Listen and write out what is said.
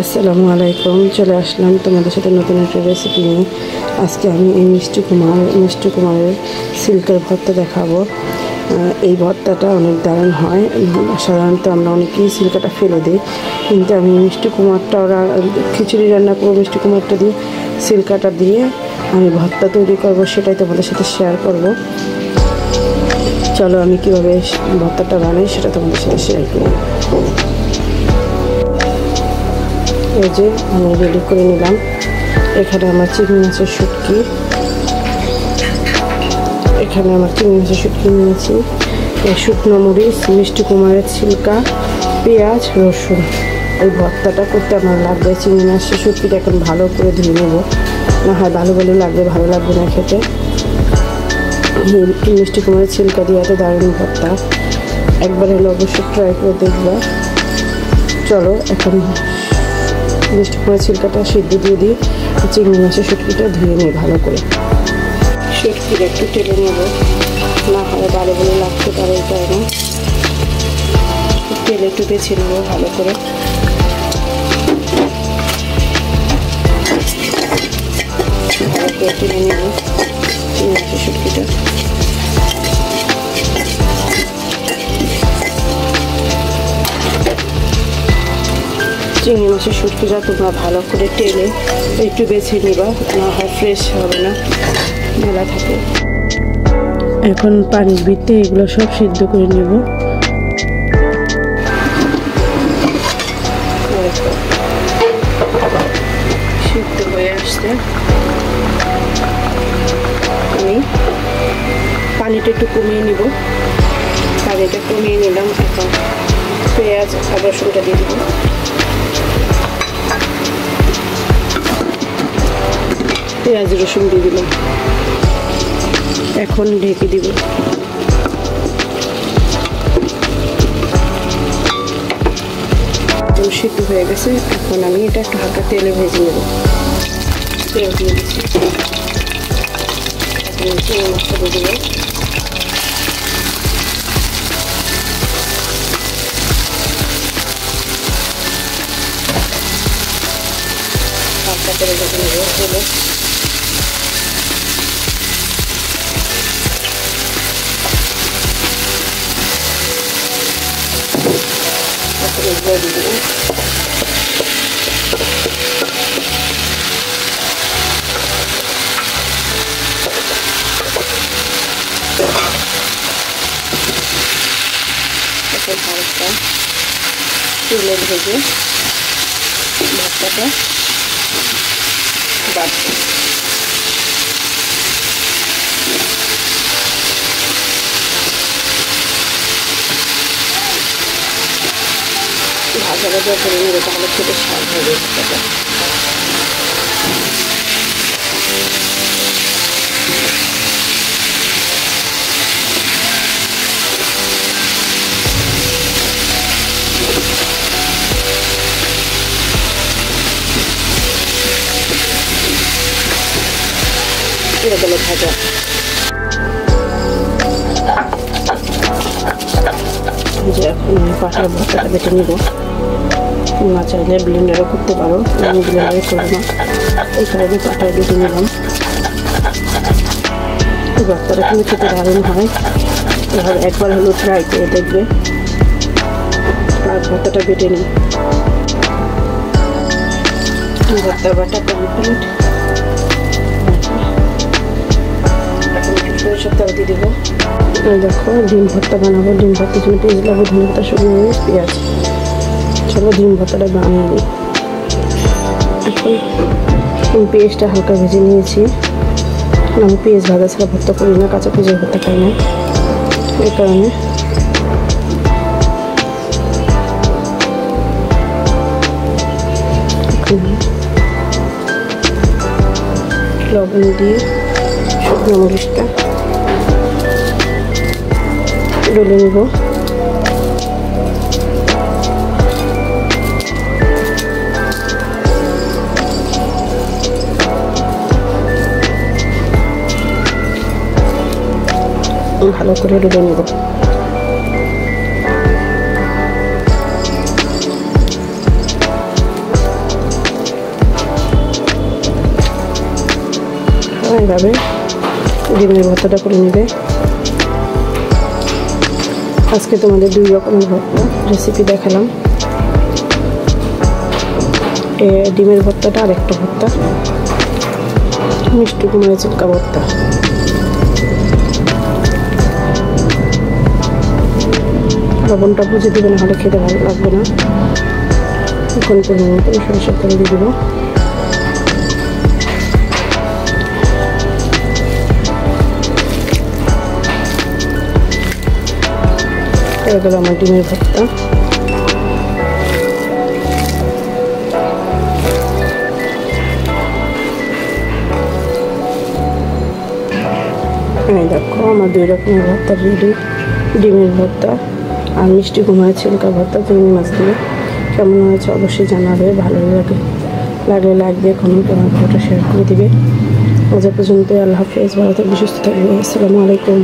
আসসালামু আলাইকুম। চলে আসলাম তোমাদের সাথে নতুন একটা রেসিপি নিয়ে। আজকে আমি এই মিষ্টি কুমারের সিল্কের ভর্তা দেখাবো। এই ভর্তাটা অনেক দারুণ হয়। সাধারণত আমরা অনেকেই সিল্কাটা ফেলে দিই, কিন্তু আমি মিষ্টি কুমারটা খিচুড়ি রান্না করবো, মিষ্টি কুমারটা দিয়ে সিল্কাটা দিয়ে আমি ভর্তা তৈরি করবো, সেটাই তোমাদের সাথে শেয়ার করব। চলো আমি কীভাবে ভর্তাটা বানাই সেটা তোমাদের সাথে শেয়ার করব। এই যে আমি রেডি করে নিলাম। এখানে আমার চিংড়ি মাছের শুটকি, নিয়েছি। শুকনো মরিচ, মিষ্টি কুমারের ছিলকা, পেঁয়াজ, রসুন। এই ভর্তাটা করতে আমার লাগবে চিংড়ি মাছের শুটকিটা এখন ভালো করে ধুয়ে নেব, না হয় ভালো লাগবে, ভালো লাগবে না খেতে। মিষ্টি কুমারের ছিলকা দিয়ে এত দারুণ ভর্তা, একবার হলে অবশ্যই ট্রাই করে দেখবে। চলো এখন মিষ্টি কুমারের ছিলকাটা সিদ্ধ দিয়ে দিই, চিংড়ি মাছের শুটকিটা ধুয়ে নিই ভালো করে। শুটকিটা একটু টেলে নেব, না হয় ভালো লাগতে পারে, এই কারণে তেলে একটু বেছে নেব ভালো করে। টেলে নেব চিংড়ি মাছের শুটকিটা। চিংড়ি মাছের শুটকিটা তোমরা ভালো করে টেলে একটু বেছে নিবা, না হয় ফ্রেশ হবে না, মেলা থাকে। এখন পানির ভিতরে এগুলো সব সিদ্ধ করে নেব। সিদ্ধ হয়ে আসছে, আমি পানিটা একটু কমিয়ে নিব। পানিটা কমিয়ে নিলাম। এখন পেঁয়াজ আর রসুনটা দিয়ে দিব। পেঁয়াজ রসুন দিয়ে দিলাম। এখন ঢেকে দিব। সিদ্ধ হয়ে গেছে। এখন আমি এটা একটু হালকা তেলে ভেজে নেব। তেল দিয়ে দিচ্ছি, চিংড়ি মাছটা দিয়ে দেবো। হালকা তেলে ভেজে নেব। তেলে দিয়ে দেবো। হালকা তেলে ভেজে ভর্তাটা বাড়ছে। ভাজা ভাজা করে নেবে, তাহলে খেতে স্বাদ হবে ভর্তাটা। গেল ভাজা। যে এখন আমি পাটার ভর্তাটা বেটে নিব। না চাইলে ব্লেন্ডারও করতে পারো, আমি ব্লেন্ডারে করবো না, এই কারণে পাটায় বেটে নিলাম। এই ভর্তাটা কিন্তু খেতে দারুণ হয়, এভাবে একবার হলেও ট্রাই করে দেখবে। আর ভর্তাটা বেটে নিই। ভর্তা বাটা কমপ্লিট। সরিষার তেল দিয়ে দেবো। দেখো ডিম ভর্তা বানাবো। ডিম ভর্তার জন্য পেঁয়াজ লাগবে, ধনে পাতা, শুকনো মরিচ, পেঁয়াজ। চলো ডিম ভর্তাটা বানিয়ে নিই। এখন পেঁয়াজটা হালকা ভেজে নিয়েছি। আমি পেঁয়াজ ভাজা ছাড়া ভর্তা করি না, কাঁচা পেঁয়াজের ভর্তা খাই না, এই কারণে। লবণ দিয়ে শুকনো মরিচটা ডলে নেব। ভালো করে ডলে নেব। এইভাবে ডিমের ভর্তাটা করে নেবে। আজকে তোমাদের 2 রকমের ভর্তা রেসিপি দেখালাম, ডিমের ভর্তাটা আর একটা ভর্তা মিষ্টি কুমড়া চিল্কা ভর্তা। লবণটা বুঝে দেবে, না হলে খেতে ভালো লাগবে না। এখন পরিমাণ মতো সরিষার তেল দিয়ে দেবো। হয়ে গেল আমার ডিমের ভর্তা। এই দেখো আমার 2 রকমের ভর্তা রেডি, ডিমের ভর্তা আর মিষ্টি কুমড়া ছিলকা ভর্তা চিংড়ি মাছ দিয়ে। কেমন হয়েছে অবশ্যই জানাবে, ভালো লাগলে লাইক দিয়ে কমেন্ট আমার ভিডিওটা শেয়ার করে দিবে। আজ পর্যন্ত, আল্লাহ হাফেজ, ভালো থাকবে, সুস্থ থাকবে, আসসালামু আলাইকুম।